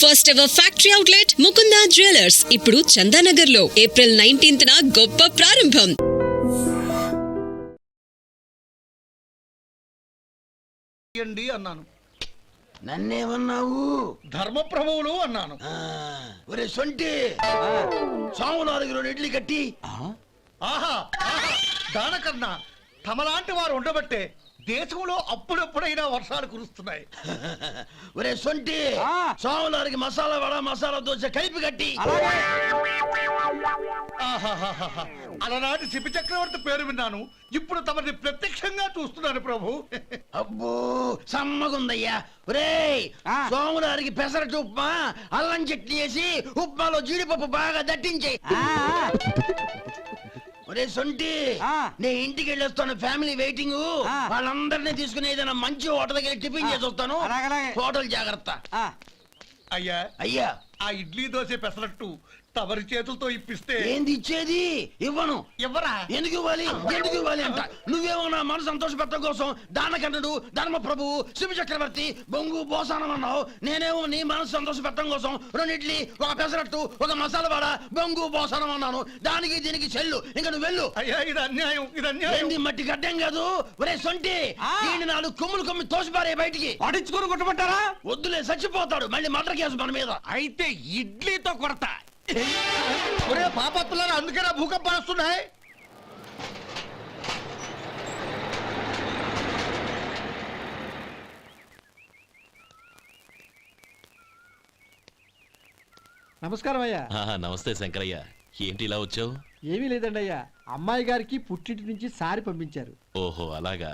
First ever factory outlet Mukunda jewellers ఇప్పుడు చందానగర్ లో April 19న గొప్ప ప్రారంభం. అన్నాను. నన్నేమన్నావు? ధర్మప్రభువులు అన్నాను. ఒరే సొంటి, సోమవారికి 2 ఇడ్లీ కట్టి. ఆహా దానకన్నా తమలాంటి వారు ఉండబట్టే దేశంలో అప్పుడప్పుడైనా వర్షాలు కురుస్తున్నాయి. ఒరే సొంటి, సోమవారికి మసాలా వడ మసాలా దోశ కలిపి కట్టి. అలనాటి శిపి చక్రవర్తి పేరు విన్నాను, ఇప్పుడు తమని ప్రత్యక్షంగా చూస్తున్నాను ప్రభు. అబ్బో సమ్మగుందయ్యా. ఒరే సోమవారికి పెసరట్టు ఉప్మా అల్లం చట్నీ వేసి ఉప్మాలో జీడిపప్పు బాగా దట్టించే. ఒరే సొంటి, నేను ఇంటికి వెళ్ళొస్తాను, ఫ్యామిలీ వెయిటింగ్. వాళ్ళందరినీ తీసుకుని ఏదైనా మంచి హోటల్ దగ్గర టిఫిన్ చేసి వస్తాను. హోటల్ జాగ్రత్త. అయ్యా అయ్యా, ఆ ఇడ్లీ దోశ పెసరట్టు తమరి చేతులతో ఇప్పిస్తే. ఏంది ఇచ్చేది? ఇవ్వను. ఎవరా? ఎందుకు ఇవ్వాలి? ఎందుకు ఇవ్వాలి అంట. నువ్వేమో నా మనసు సంతోషపెట్టడం కోసం దానకన్నుడు ధర్మ ప్రభువు శివ చక్రవర్తి బొంగు బోసానం అన్నావు. నేనేమో నీ మనసు సంతోషపెట్టడం కోసం 2 ఇడ్లీ ఒక పెసరట్టు ఒక మసాలా వాడ బొంగు బోసానం అన్నాను. దానికి దీనికి చెల్లు. ఇంకా నువ్వు వెళ్ళు. అయ్యా ఇది అన్యాయం, ఇది అన్యాయం. ఏంది మట్టి గడ్డం కాదు. ఒరే సొంటి, దీన్ని 4 కొమ్ములు కొమ్మి తోసిపారే బయటికి. పడించుకొని కొట్టమంటారా? వద్దులే, చచ్చిపోతాడు. మళ్ళీ మర్డర్ కేసు మన మీద. అయితే ఇడ్లీతో కొడతా. ఒరే పాపత్తులారా, అందుకేనా భూకంపాలు వస్తున్నాయి? నమస్కారం అయ్యా. నమస్తే శంకరయ్య, ఏంటి ఇలా వచ్చావు? ఏమీ లేదండి అయ్యా, అమ్మాయి గారికి పుట్టింటి నుంచి సారి పంపించారు. ఓహో అలాగా.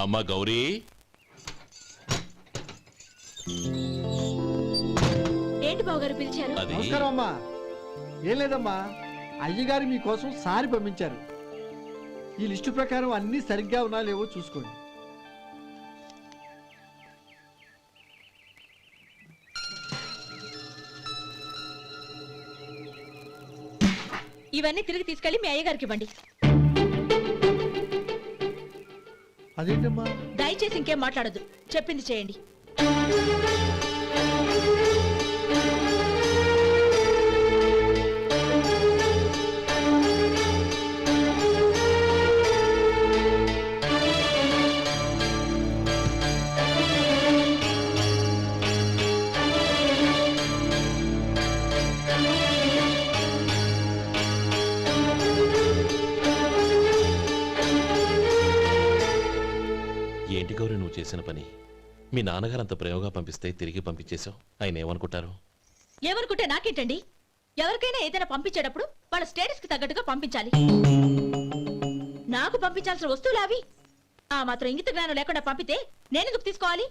అమ్మా గౌరీ, ఏంటి బావగారు పిలిచారు? అది నమస్కారం అమ్మా. ఏం లేదమ్మా, అయ్యగారు మీకోసం సారి పంపించారు. ఈ లిస్టు ప్రకారం అన్ని సరిగ్గా ఉన్నా లేవో చూసుకోండి. ఇవన్నీ తిరిగి తీసుకెళ్లి మీ అయ్యగారికి ఇవ్వండి. అదేంటమ్మా? దయచేసి ఇంకేం మాట్లాడొద్దు, చెప్పింది చేయండి. ఏంటి గౌరీ నువ్వు చేసిన పని? మీ నాన్నగారు అంత ప్రేమగా పంపిస్తే తిరిగి పంపించేశావు. ఆయన ఏమనుకుంటారు? ఏమనుకుంటే నాకేంటండి? ఎవరికైనా ఏదైనా పంపించేటప్పుడు వాళ్ళ స్టేటస్ కి తగ్గట్టుగా పంపించాలి. నాకు పంపించాల్సిన వస్తువులు అవి. ఆ మాత్రం ఇంగిత జ్ఞానం లేకుండా పంపితే నేనెందుకు తీసుకోవాలి?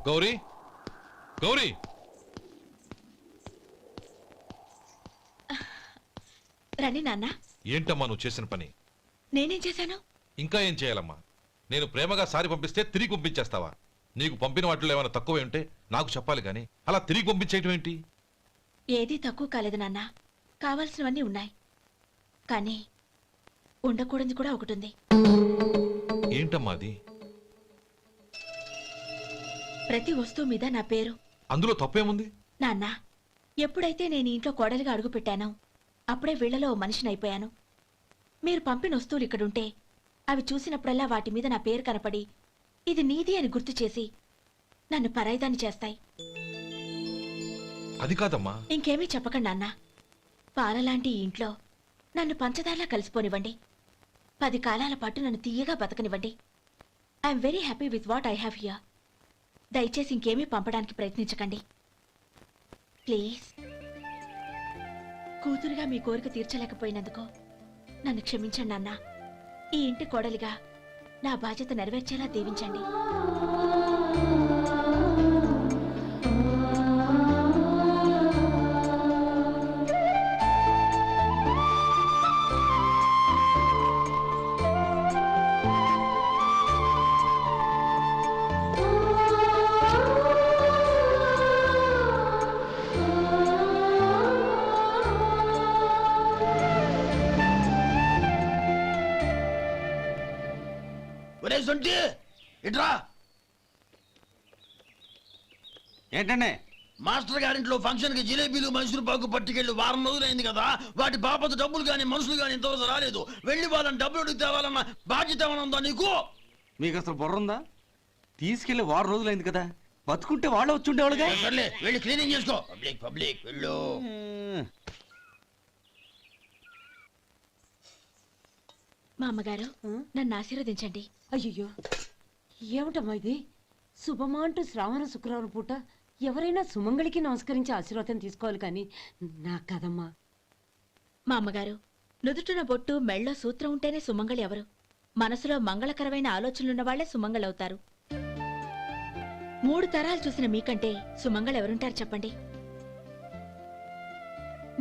గౌరీ, గౌరీ, రండి నాన్న. ఏంటమ్మా నువ్వు చేసిన పని? నేనేం చేశాను? ఇంకా ఏం చేయాలమ్మా? నేను ప్రేమగా సారి పంపిస్తే తిరిగి పంపించేస్తావా? నీకు పంపిన వాటిలో ఏమైనా తక్కువ ఉంటే నాకు చెప్పాలి కానీ అలా తిరిగి పంపించేయటం ఏంటి? ఏదీ తక్కువ కాలేదు నాన్న, కావాల్సినవన్నీ ఉన్నాయి. కానీ ఉండకూడదు కూడా ఒకటి ఉంది. ఏంటమ్మా అది? ప్రతి వస్తువు మీద నా పేరు. అందులో తప్పేముంది? నాన్న, ఎప్పుడైతే నేను ఇంట్లో కోడలిగా అడుగు పెట్టానో అప్పుడే వీళ్లలో ఓ మనిషిని అయిపోయాను. మీరు పంపిన వస్తువులు ఇక్కడుంటే అవి చూసినప్పుడల్లా వాటి మీద నా పేరు కనపడి ఇది నీది అని గుర్తు చేసి నన్ను పరాయిదాన్ని చేస్తాయి. అది కాదమ్మా. ఇంకేమీ చెప్పకండి నాన్న. పాలలాంటి ఈ ఇంట్లో నన్ను పంచదారలా కలిసిపోనివ్వండి. 10 కాలాల పాటు నన్ను తీయగా బతకనివ్వండి. I'm very happy with what I have here. దయచేసి ఇంకేమీ పంపడానికి ప్రయత్నించకండి ప్లీజ్. కూతురుగా మీ కోరిక తీర్చలేకపోయినందుకు నన్ను క్షమించండి నాన్న. ఈ ఇంటి కోడలిగా నా బాధ్యత నెరవేర్చేలా దీవించండి. సొంటి ఇట్రా. ఏంటండి? మాస్టర్ గారింట్లో ఫంక్షన్ కి జిలేబీలు మైసూరు పాకు పట్టుకెళ్ళి వారం రోజులైంది కదా, వాటి బాపత డబ్బులు కానీ మనుషులు కానీ ఇంతవరకు రాలేదు. వెళ్ళి వాళ్ళని డబ్బులు అడిగి తేవాలన్న బాధ్యత ఏమైనా ఉందా నీకు? మీకు అసలు బుర్ర ఉందా? తీసుకెళ్లి 6 రోజులైంది కదా, బతుకుంటే వాళ్ళు వచ్చి ఉండేవాళ్ళుగా. సర్లే వెళ్ళి క్లీనింగ్ చేసుకో. పబ్లిక్ వెళ్ళు. మా అమ్మగారు నన్ను ఆశీర్వదించండి. అయ్యో ఏమిటమ్మా ఇది? శుభమా అంటూ శ్రావణ శుక్రవారం పూట ఎవరైనా సుమంగళికి నమస్కరించి ఆశీర్వాదం తీసుకోవాలి కానీ నాకు కదమ్మా. మా అమ్మగారు నుదుటిన బొట్టు మెళ్ళో సూత్రం ఉంటేనే సుమంగళి ఎవరు? మనసులో మంగళకరమైన ఆలోచనలున్న వాళ్లే సుమంగళవుతారు. 3 తరాలు చూసిన మీకంటే సుమంగళ ఎవరుంటారు చెప్పండి?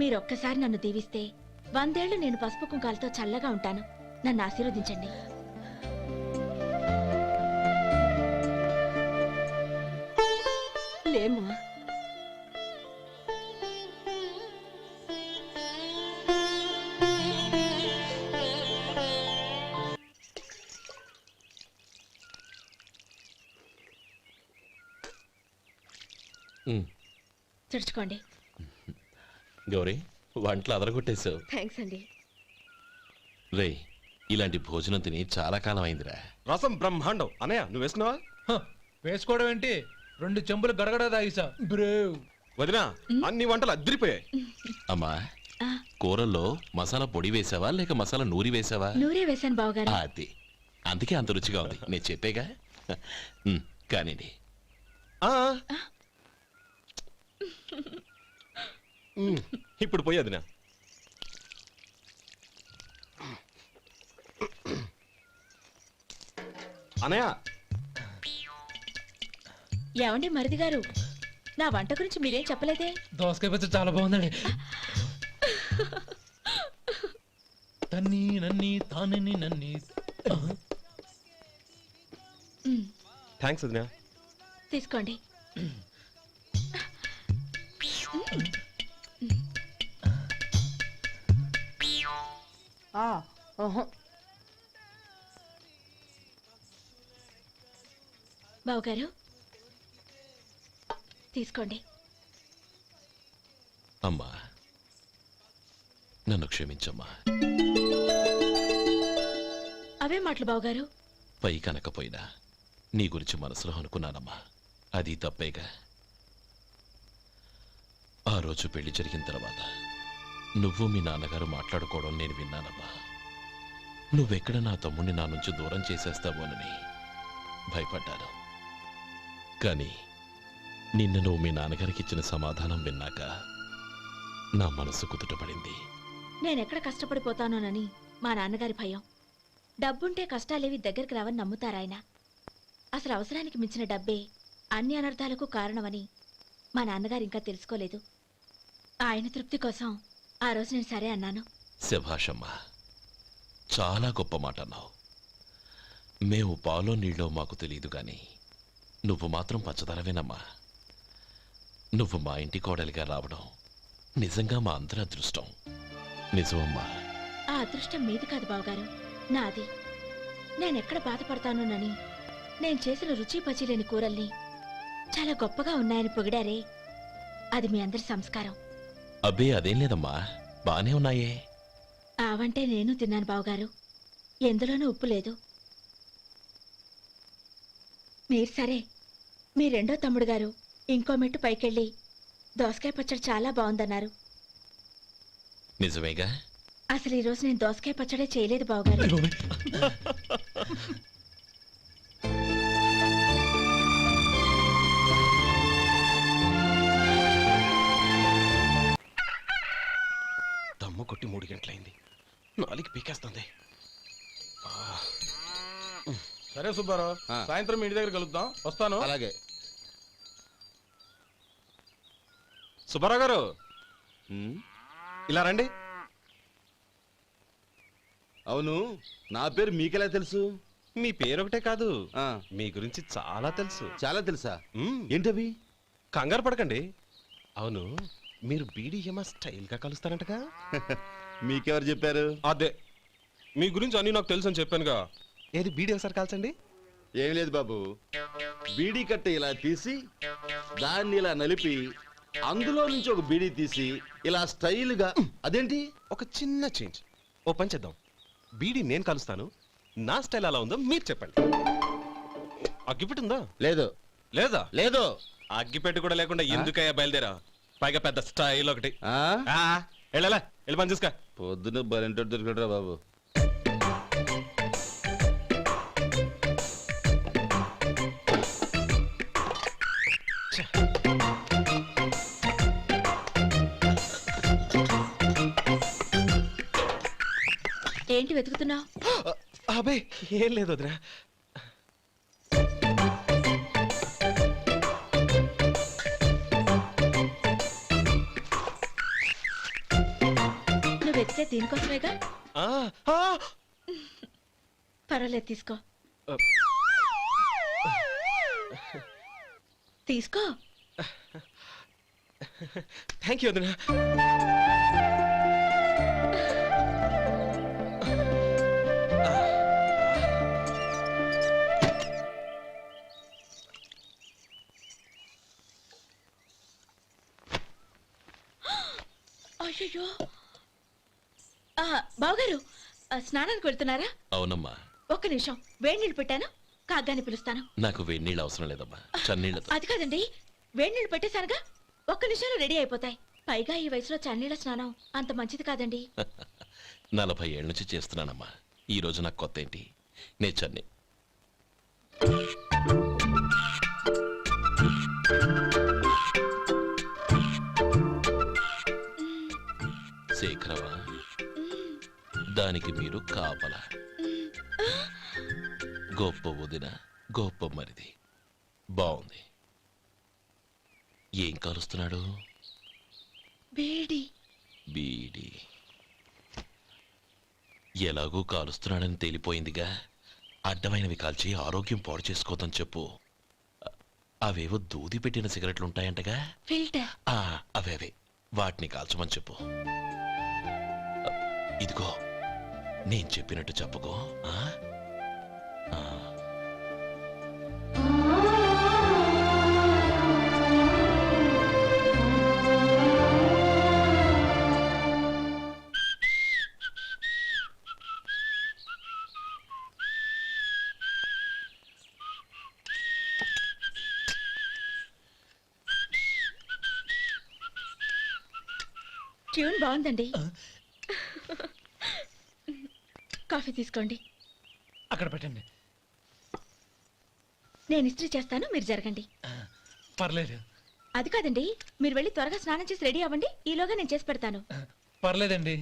మీరొక్కసారి నన్ను దీవిస్తే 100 ఏళ్లు నేను పసుపు కుంకాలతో చల్లగా ఉంటాను. నన్ను ఆశీర్వదించండి. లేమ్మా, తుడుచుకోండి. గౌరీ వంటలు అదరగొట్టేశావు. థ్యాంక్స్ అండి. రే ఇలాంటి భోజనం తిని చాలా కాలం అయిందిరా. రసం బ్రహ్మాండం. అనయ్య నువ్వు వేసుకున్నావా? వేసుకోవడం ఏంటి, 2 చెంబులు గడగడ తాగిసా బ్రేవ్. వదినా అన్ని వంటలు అద్దరిపోయాయి. అమ్మా ఆ, కూరల్లో మసాలా పొడి వేసావా లేక మసాలా నూరి వేసావా? నూరే వేశాను బావగారు. అది అందుకే అంత రుచిగా ఉంది. నేను చెప్పేగా. కానివ్వండి. ఆ. ఇప్పుడు పోయి వదినా. అనయ్య ఏమండి మరిది గారు, నా వంట గురించి మీరేం చెప్పలేదే? దోసకాయ పచ్చడి చాలా బాగుందండి. తన్ని నన్ని తానని నన్ని. థ్యాంక్స్ వదినా. తీసుకోండి. బావగారు తీసుకోండి. అమ్మా నన్ను క్షమించమ్మా. అవే మాటలు బావగారు. పై కనకపోయినా నీ గురించి మనసులో అనుకున్నానమ్మా. అది తప్పేగా. ఆ రోజు పెళ్లి జరిగిన తర్వాత నువ్వు మీ నాన్నగారు మాట్లాడుకోవడం నేను విన్నానమ్మా. నువ్వెక్కడ నా తమ్ముడిని నా నుంచి దూరం చేసేస్తావోనని భయపడ్డాను. కానీ నిన్న నువ్వు మీ నాన్నగారికి ఇచ్చిన సమాధానం విన్నాక నా మనసు కుదుటపడింది. నేనెక్కడ కష్టపడిపోతానోనని మా నాన్నగారి భయం. డబ్బుంటే కష్టాలేవి దగ్గరికి రావని నమ్ముతారాయన. అసలు అవసరానికి మించిన డబ్బే అన్ని అనర్థాలకు కారణమని మా నాన్నగారు ఇంకా తెలుసుకోలేదు. ఆయన తృప్తి కోసం ఆ రోజు నేను సరే అన్నాను. శభాషమ్మా, చాలా గొప్ప మాట అన్నావు. మేము పాలో నీళ్ళో మాకు తెలియదు గాని నువ్వు మాత్రం పచ్చదనవేనమ్మా. నువ్వు మా ఇంటి కోడలిగా రావడం నిజంగా మా అందరి అదృష్టం. నిజమమ్మా. ఆ అదృష్టం మీది కాదు బావగారు, నాది. నేనెక్కడ బాధపడతానోనని నేను చేసిన రుచి పచిలేని కూరల్ని చాలా గొప్పగా ఉన్నాయని పొగిడారే, అది మీ అందరి సంస్కారం. అబ్బే అదేం లేదమ్మా, బానే ఉన్నాయే. ఆవంటే నేను తిన్నాను బావగారు, ఎందులోనూ ఉప్పు లేదు. మీరు సరే, మీ రెండో తమ్ముడు గారు ఇంకో మెట్టు పైకెళ్ళి దోసకాయ పచ్చడి చాలా బాగుందన్నారు. నిజమేగా? అసలు ఈరోజు నేను దోసకాయ పచ్చడే చేయలేదు బావగారు. దమ్ము కొట్టి 3 గంటలైంది. 4కి పీకేస్తుంది. సరే సుబ్బారావు, సాయంత్రం ఇంటి దగ్గర కలుద్దాం. వస్తాను. అలాగే. సుబ్బారావు గారు ఇలా రండి. అవును, నా పేరు మీకెలా తెలుసు? మీ పేరు ఒకటే కాదు, మీ గురించి చాలా తెలుసు. చాలా తెలుసా? మ్మ్. ఏంటవి? కంగారు పడకండి. అవును, మీరు బీడీఎం స్టైల్ గా కలుస్తారంటగా? మీకెవరు చెప్పారు? అదే, మీ గురించి అన్ని నాకు తెలుసు అని చెప్పానుగా. ఏది బీడీ ఒకసారి కాల్చండి. ఏం లేదు బాబు, బీడీ కట్ట ఇలా తీసి దాన్ని ఇలా నలిపి అందులో నుంచి ఒక బీడీ తీసి ఇలా స్టైల్గా అదేంటి ఒక చిన్న చేంజ్. ఓ పని చేద్దాం, బీడీ నేను కలుస్తాను, నా స్టైల్ అలా ఉందో మీరు చెప్పండి. అగ్గిపెట్టి ఉందా? లేదు లేదా? లేదు. అగ్గిపెట్టి కూడా లేకుండా ఎందుకయ్యా బయలుదేరా? పైగా పెద్ద స్టైల్ ఒకటి. వెళ్ళాలా, వెళ్ళి పని చూసుకో. పొద్దున బలింటోడు దొరికడరా బాబు. ఏంటి వెతుకుతున్నావు? అబే ఏం లేదు వదినా. నువ్వు వెతికే దీనికోసమేగా. ఆ, ఆ, పర్వాలేదు, తీసుకో తీసుకో. థ్యాంక్ యూ వదినా. అయ్యో, బావగారు స్నానానికి వెళ్తున్నారా? అవునమ్మా. ఒక్క నిమిషం, వేడి నీళ్ళు పెట్టాను, కాగ్గాని పిలుస్తాను. నాకు వేడినీళ్ళు అవసరం లేదమ్మా, చన్నీళ్ళతో. అది కాదండి, వేడి నీళ్ళు పెట్టేశానుగా, ఒక్క నిమిషంలో రెడీ అయిపోతాయి. పైగా ఈ వయసులో చన్నీళ్ళ స్నానం అంత మంచిది కాదండి. 40 ఏళ్ళ నుంచి చేస్తున్నానమ్మా. ఈ రోజు నాకు కొత్త ఏంటి? నే చన్ని. శేఖరవా, దానికి మీరు కాపలా. గొప్ప వదిన, గొప్ప మరిది. బాగుంది. ఏం కాలుస్తున్నాడు? బీడి. బీడి ఎలాగూ కాలుస్తున్నాడని తేలిపోయిందిగా. అడ్డమైనవి కాల్చి ఆరోగ్యం పాడు చేసుకోదని చెప్పు. అవేవో దూది పెట్టిన సిగరెట్లుంటాయంటగా, ఫిల్టర్. అవే వాటిని కాల్చమని చెప్పు. ఇదిగో, నేను చెప్పినట్టు చెప్పుకో. ట్యూన్ బాగుందండి. కాఫీ తీసుకోండి. అక్కడ పెట్టండి. నేను ఇస్త్రీ చేస్తాను, మీరు జరగండి. పర్లేదు. అది కాదండి, మీరు వెళ్ళి త్వరగా స్నానం చేసి రెడీ అవ్వండి, ఈలోగా నేను చేసి పెడతాను. పర్లేదండి.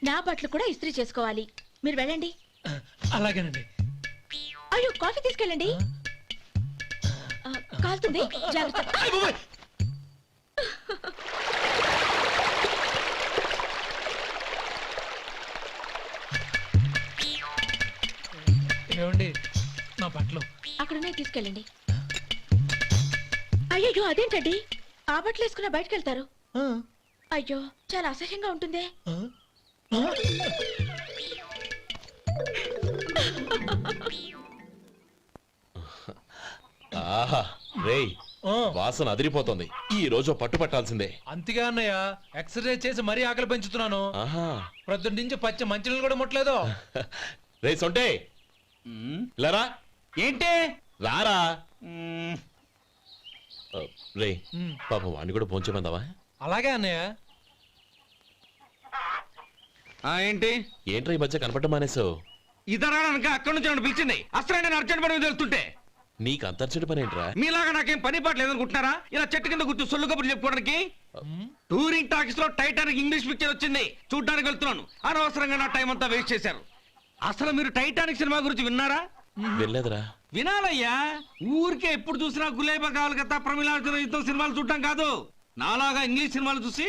నా బట్టలు కూడా ఇస్త్రీ చేసుకోవాలి, మీరు వెళ్ళండి. అలాగేనండి. అయ్యో, కాఫీ తీసుకెళ్ళండి. కాలుతుంది, జాగ్రత్త. ఏమండి, నా బట్టలు అక్కడున్నాయి, తీసుకెళ్ళండి. అయ్యో, అదేంటండి, ఆ బట్టలు వేసుకున్న బయటకు వెళ్తారు? అయ్యో, చాలా అసహ్యంగా ఉంటుందే. ఆహా రేయ్, వాసన అదిరిపోతుంది. ఈ రోజు పట్టుపట్టాల్సిందే. అంతగా అన్నయ్య, ఎక్సర్సైజ్ చేసి మరీ ఆకలి పెంచుతున్నాను. ప్రొద్దున నుంచి పచ్చ మంచినీళ్ళు కూడా ముట్టలేదు. రే సొంటే, లరా. ఏంటి? రారా. రే, పాపం వాడిని కూడా పోంచమందావా? అలాగే అన్నయ్య. ఏంటి? ఏంట్రా ఈ మధ్య కనపడటం మానేసావు? ఇద్దరు అక్కడి నుంచి నన్ను పిలిచింది. అసలు నేను అర్జెంట్ పని వెళ్తుంటే నీకు అంతర్చడి పని ఏంట్రా? మీలాగా నాకేం పని పాట లేదనుకుంటున్నారా? ఇలా చెట్టు కింద కూర్చో సొల్లు కబుర్లు చెప్పుకోవడానికి. టూరింగ్ టాకీస్ లో టైటానిక్ ఇంగ్లీష్ పిక్చర్ వచ్చింది, చూడ్డానికి వెళ్తున్నాను. అనవసరంగా నా టైం అంతా వేస్ట్ చేశారు. అసలు మీరు టైటానిక్ సినిమా గురించి విన్నారా? వెళ్ళలేదురా. వినాలయ్యా. ఊరికే ఎప్పుడు చూసినా గులేబా కావాలి కదా, ప్రమిళార్జున యుద్ధం సినిమాలు చూడటం కాదు. నాలాగా ఇంగ్లీష్ సినిమాలు చూసి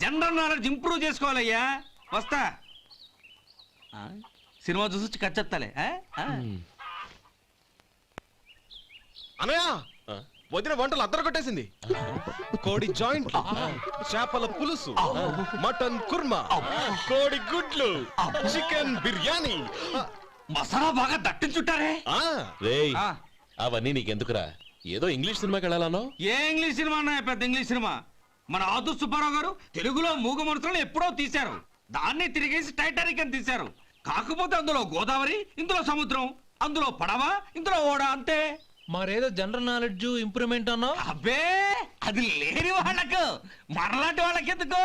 జనరల్ నాలెడ్జ్ ఇంప్రూవ్ చేసుకోవాలయ్యా. వస్తా. సినిమా చూసి కచ్చెత్తాలే. అనయ్య, వదిన వంటలు అద్దరు కొట్టేసింది. కోడి జాయింట్, చేపల పులుసు, మటన్ కుర్మా, కోడి గుడ్లు, చికెన్ బిర్యానీ. మసాలా బాగా దట్టించుంటారే. రేయ్ ఆ, అవన్నీ నీకెందుకురా? ఏదో ఇంగ్లీష్ సినిమాకి వెళ్ళాలనో. ఏ ఇంగ్లీష్ సినిమా అన్నా పెద్ద ఇంగ్లీష్ సినిమా. మన ఆదు సుబ్బారావు గారు తెలుగులో మూగ మనుషులను ఎప్పుడో తీశారు. దాన్ని తిరిగేసి టైటానిక్ అని తీశారు. కాకపోతే అందులో గోదావరి, ఇందులో సముద్రం, అందులో పడవ, ఇందులో ఓడ, అంతే. మరేదో జనరల్ నాలెడ్జ్ ఇంప్రూవ్మెంట్ అన్నావు. అబ్బే అది లేని వాళ్ళకు, మనలాంటి వాళ్ళకి ఎందుకు?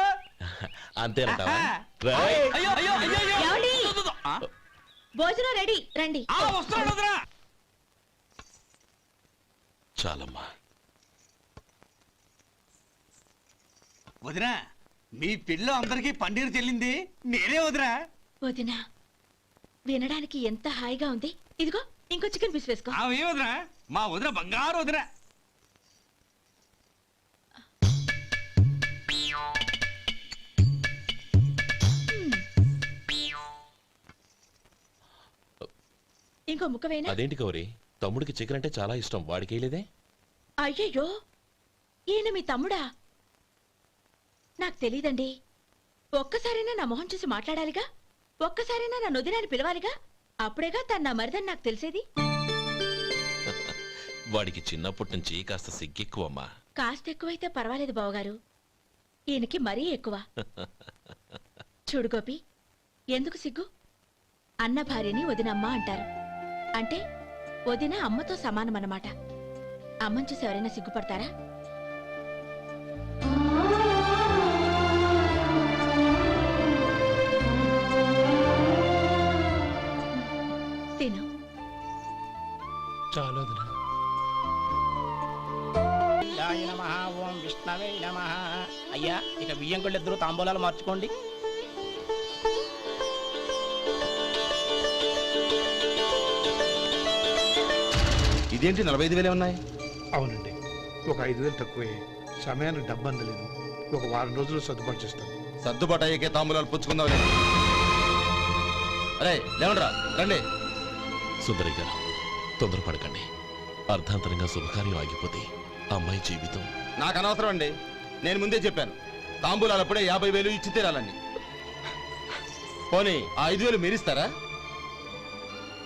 అంతేనంటావా? ఆహా. రేయ్. అయ్యో అయ్యో అయ్యో అయ్యో. ఏమండి? ఆ, భోజనం రెడీ రండి. వస్తున్నాడు వదరా. చాలమ్మా. వదినా, మీ పిల్ల అందరికీ పన్నీరు చెల్లింది నేనే వదినా. వదినా వినడానికి ఎంత హాయిగా ఉంది. ఇదిగో ఇంకో చికెన్ పీస్ వేసుకో. ఏ వదినా, మా వదిన బంగారు వదినా. ఇంకో ముక్క వేయనా? అదేంటి గౌరీ, తమ్ముడికి చికెన్ అంటే చాలా ఇష్టం, వాడికి వేయలేదే? అయ్యయ్యో ఈయన మీ తమ్ముడా? నాకు తెలీదండి. ఒక్కసారైనా నా మొహం చూసి మాట్లాడాలిగా, ఒక్కసారైనా నా నొదినాన్ని పిలవాలిగా, అప్పుడేగా తను నా మరిదని నాకు తెలిసేది. వాడికి చిన్నప్పటి నుంచి కాస్త సిగ్గెక్కువమ్మా. కాస్త ఎక్కువైతే పర్వాలేదు బావగారు, ఈయనకి మరీ ఎక్కువ. చూడు గోపి, ఎందుకు సిగ్గు? అన్న భార్యని వదినమ్మ అంటారు. అంటే వదిన అమ్మతో సమానమన్నమాట. అమ్మని చూసి ఎవరైనా సిగ్గుపడతారా? తిను. చాలు వదినా. ఓం విష్ణవే నమః. అయ్యా ఇక బియ్యం ఇద్దరు తాంబూలాలు మార్చుకోండి. ఇదేంటి 45,000 ఉన్నాయి? అవునండి, ఒక 5,000 తక్కువే. సమయానికి డబ్బు అందలేదు. ఒక వారం రోజులు సర్దుబాటు చేస్తాను. సర్దుబాటు అయ్యకే తాంబూలాలు పుచ్చుకుందాం. అరే లేవండ్రా, రండి. సుందరి గారు, తొందరపడకండి. అర్ధాంతరంగా శుభకార్యం ఆగిపోతే అమ్మాయి జీవితం. నాకు అనవసరం అండి, నేను ముందే చెప్పాను. తాంబూలాలు అప్పుడే 50,000 ఇచ్చి తీరాలండి. పోనీ ఆ 5,000 మీరిస్తారా?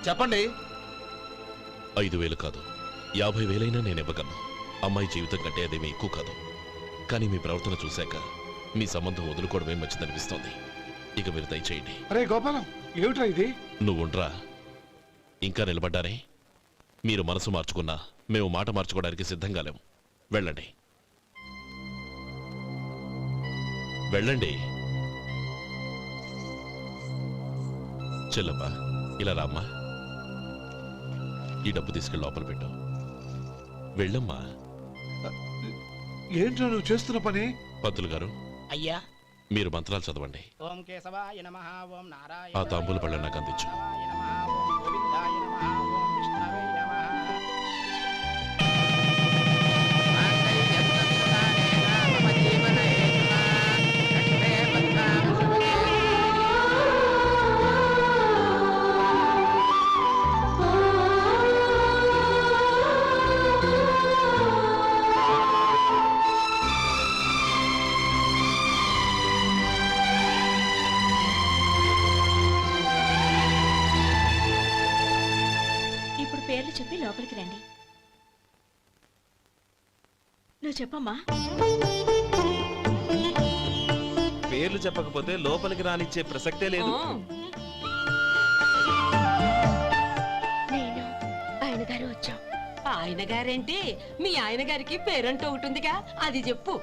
చెప్పండి. 5,000 కాదు, 50,000 నేను ఇవ్వగలను. అమ్మాయి జీవితం కంటే అదేమీ ఎక్కువ కాదు. కానీ మీ ప్రవర్తన చూశాక మీ సంబంధం వదులుకోవడమే మంచిదనిపిస్తోంది. ఇక మీరు దయచేయండి. అరే గోపాలం, ఏమిట్రా ఇది? నువ్వుండ్రా. ఇంకా నిలబడ్డారే? మీరు మనసు మార్చుకున్నా మేము మాట మార్చుకోవడానికి సిద్ధంగా లేము. వెళ్ళండి, వెళ్ళండి. చెల్లమ్మా, ఇలా రామ్మా. ఈ డబ్బు తీసుకెళ్ళి లోపల పెట్టు. వెళ్ళమ్మా. ఏంట్రా నువ్వు చేస్తున్న పని? పంతులు గారు, అయ్యా మీరు మంత్రాలు చదవండి. ఓం కేశవాయ నమః. ఓం నారాయణ. ఆ తాంబూల పళ్ళ నాకు అందించు. ఓం గోవిందాయ నమః. ఓం విష్ణవే నమః. ఇప్పుడు పేర్లు చెప్పి లోపలికి రండి. నువ్వు చెప్పమ్మా. పేర్లు చెప్పకపోతే లోపలికి రానిచ్చే ప్రసక్తే లేదు. నేను ఆయన గారు వచ్చాం. ఆయన గారేంటి, మీ ఆయన గారికి పేరంటూ ఒకటి ఉందిగా, అది చెప్పు.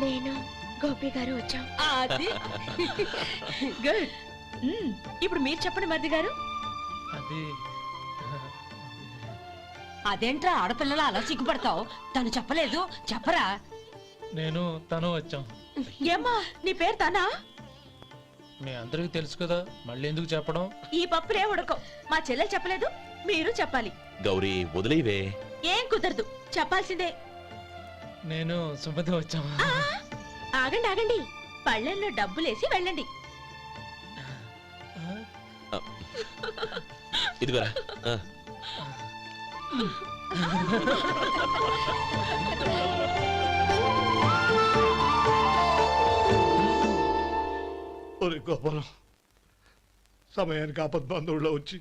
నేను గోపి గారు వచ్చాం. అది గుడ్. ఇప్పుడు మీరు చెప్పండి మరిది గారు. అది అదేంట్రా ఆడపిల్లలు అలా సిగ్గుపడతావు? తను చెప్పలేదు, చెప్పరా. నేను తను వచ్చాం. ఏమ్మా నీ పేరు తానా? మీ అందరికీ తెలుసు కదా, మళ్ళీ ఎందుకు చెప్పడం? ఈ పప్పులే ఉడకం. మా చెల్లెలు చెప్పలేదు, మీరు చెప్పాలి. గౌరీ, వదిలేవే. ఏం కుదరదు, చెప్పాల్సిందే. నేను సుమతి వచ్చాం. ఆ, ఆగండి ఆగండి, పళ్ళెంలో డబ్బులేసి వెళ్ళండి. ఇదిగోరా. ఒరే గోపాలం, సమయానికి ఆపద్బంధువుల్లో వచ్చి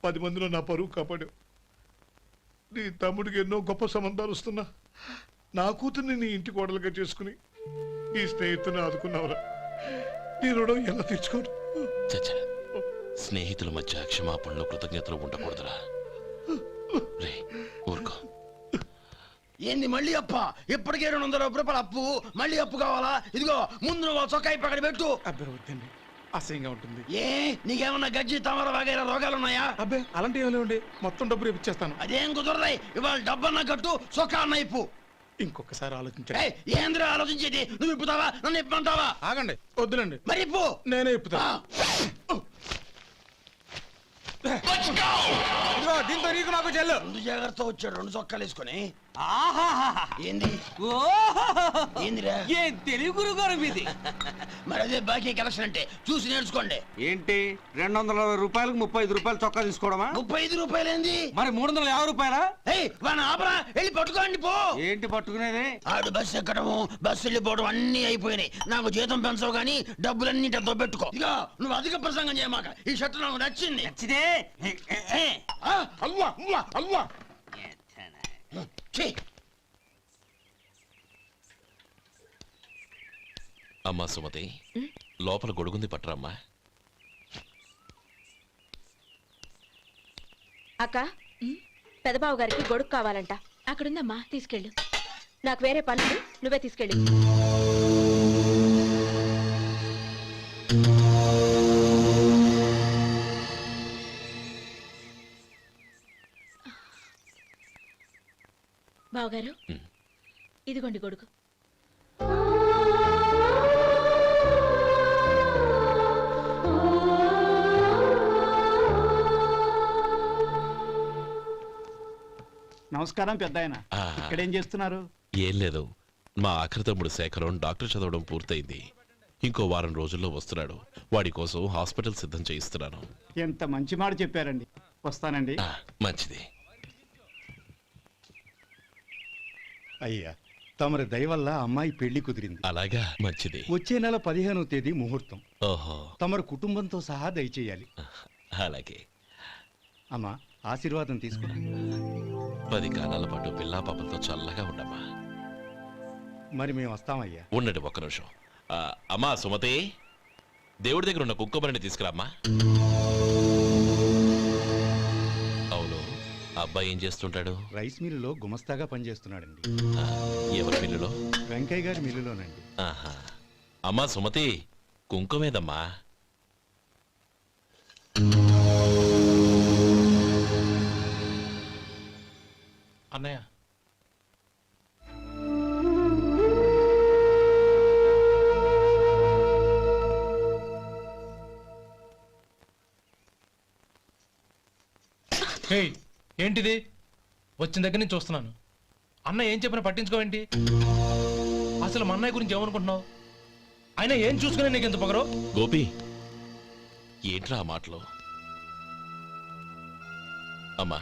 10 మందిలో నా పరువు కాపాడావు. నీ తమ్ముడికి ఎన్నో గొప్ప సంబంధాలు వస్తున్నా నా కూతుర్ని నీ ఇంటి కోడలుగా చేసుకుని ఈ స్నేహితుని ఆదుకున్నావురా. నీ రుణం ఎలా తీర్చుకోరు? చచ్చా, స్నేహితుల మధ్య క్షమాపణలు కృతజ్ఞతలు ఉండకూడదురా. రే ఊరుకో. ఏంది మళ్ళీ అప్ప? ఇప్పటికే 200 రూపాయలు అప్పు, మళ్ళీ అప్పు కావాలా? ఇదిగో ముందు నువ్వు చొక్కాయి పక్కన పెట్టు. అబ్బే వద్దండి, అసహ్యంగా ఉంటుంది. ఏ నీకేమన్నా గజ్జి తమర వగైరా రోగాలు ఉన్నాయా? అబ్బే అలాంటి ఏమైనా ఉండి మొత్తం డబ్బు రేపు ఇచ్చేస్తాను. అదేం కుదరదాయి. ఇవాళ డబ్బన్నా కట్టు, చొక్కా అన్న ఇప్పు. ఇంకొకసారి ఆలోచించండి. ఏయ్, ఏంద్రా ఆలోచించేది? నువ్వు ఇప్పుతావా, నన్ను ఇప్పమంటావా? ఆగండి, వద్దులండి, మరి ఇప్పు. నేనే ఇప్పుతా. ఇదిగో, దీంతో నీకు నాకు చెల్లు. ముందు జాగ్రత్త వచ్చాడు 2 చొక్కాలు వేసుకొని. ఆహాహా. ఏంది ఏందిరా? ఏ తెలుగు గురుగారు మీది? మరి అదే బాకీ కలెక్షన్ అంటే చూసి నేర్చుకోండి. ఏంటి 220 రూపాయలకు 35 రూపాయలు చొక్కా తీసుకోవడమా? 35 రూపాయలు ఏంది? మరి 350 రూపాయలా? ఏయ్ వాడిని ఆపరా, వెళ్ళి పట్టుకోండి పో. ఏంటి పట్టుకునేది? ఆడు బస్సు ఎక్కడము, బస్సు వెళ్ళిపోవడం అన్ని అయిపోయినాయి. నాకు జీతం పెంచవు గానీ డబ్బులన్నీ దొబ్బెట్టుకో. ఇక నువ్వు అధిక ప్రసంగం చేయమాక. ఈ షర్ట్ నాకు నచ్చింది. నచ్చితే అల్వా అల్వా అల్వా. ఛీ. అమ్మా సుమతి, లోపల గొడుగుంది పట్టరమ్మా. అక్క, పెదబాబు గారికి గొడుగు కావాలంట. అక్కడుందమ్మా, తీసుకెళ్ళు. నాకు వేరే పనులు, నువ్వే తీసుకెళ్ళు. బావగారు, ఇదిగోండి గొడుగు. నమస్కారం పెద్ద ఆయన. ఆ. ఇక్కడేం చేస్తున్నారు? ఏం లేదు, మా ఆఖరి తమ్ముడు శేఖరం డాక్టర్ చదవడం పూర్తయింది. ఇంకో వారం రోజుల్లో వస్తున్నాడు. వాడి కోసం హాస్పిటల్ సిద్ధం చేయిస్తున్నాను. ఎంత మంచి మాట చెప్పారండి. వస్తానండి. మంచిది. అయ్యా, తమరి దయ వల్ల అమ్మాయి పెళ్లి కుదిరింది. అలాగా, మంచిది. వచ్చే నెల 15వ తేదీ ముహూర్తం. ఓహో, తమరు కుటుంబంతో సహా దయచేయాలి. అలాగే. అమ్మా, ఆశీర్వాదం తీసుకురా. 10 కాలాల పాటు పిల్లా పాపలతో చల్లగా ఉండమ్మా. మరి మేము వస్తామయ్యా. ఉండండి ఒక్క నిమిషం. అమ్మా సుమతి, దేవుడి దగ్గర ఉన్న కుక్కబరిని తీసుకురామ్మా. అవును, అబ్బాయి ఏం చేస్తుంటాడు? రైస్ మిల్లులో గుమస్తాగా పనిచేస్తున్నాడండి. ఎవరి మిల్లులో? వెంకయ్య గారి మిల్లులోనండి. ఆహా. అమ్మా సుమతి, కుంకుమేదమ్మా. అన్నయ్య, ఏంటిది? వచ్చిన దగ్గర నుంచి చూస్తున్నాను. అన్న ఏం చెప్పినా పట్టించుకోవేంటి? అసలు మా అన్నయ్య గురించి ఏమనుకుంటున్నావు? ఆయన ఏం చూసుకునే నీకు ఎంత పొగరు? గోపి, ఏంట్రా ఆ మాటలు? అమ్మా,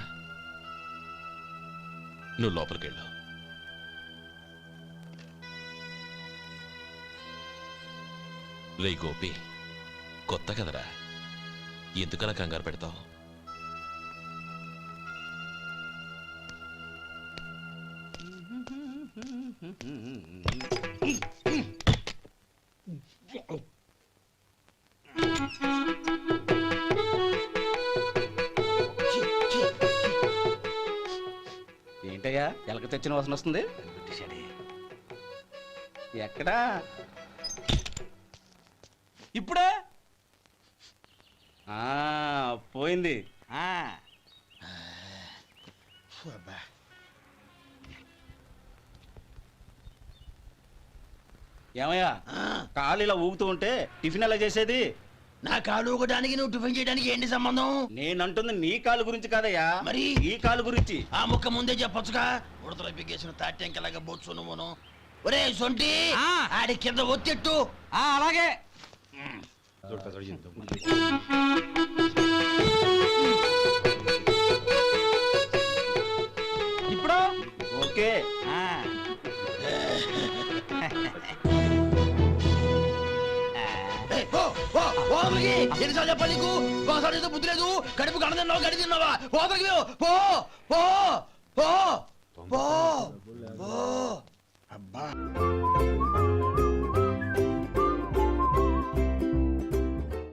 నువ్వు లోపలికెళ్ళు. రే గోపి, కొత్త కదరా, ఎందుకలా కంగారు పెడతావు? ఏంటయ్యా ఎలక తెచ్చిన వాసన వస్తుంది? ఎక్కడా? ఇప్పుడే పోయింది. ఏమయ్యా, కాలు ఇలా ఊగుతూ ఉంటే టిఫిన్ ఎలా చేసేది? నా కాలు ఊగడానికి నువ్వు టిఫిన్ చేయడానికి ఏంటి సంబంధం? నేనంటుంది నీ కాలు గురించి కాదయ్యా, మరి ఈ కాలు గురించి. ఆ ముక్క ముందే చెప్పొచ్చుగా. ఉడతలో పిగేసిన తాటెంకలాగా బొచ్చు నువ్వును. ఒరే సొంటి, ఆడి కింద ఒత్తిట్టు. అలాగే. ఇప్పుడు ఓకే. ఏయ్, పో. పోతలకి ఎన్నిసార్లు చెప్పాలి నీకు ఒకసారి ఏదో బుద్ధి లేదు కడుపు గడ తిన్నావా గడి తిన్నావా పోతలకి పో పో పో పో పో అబ్బా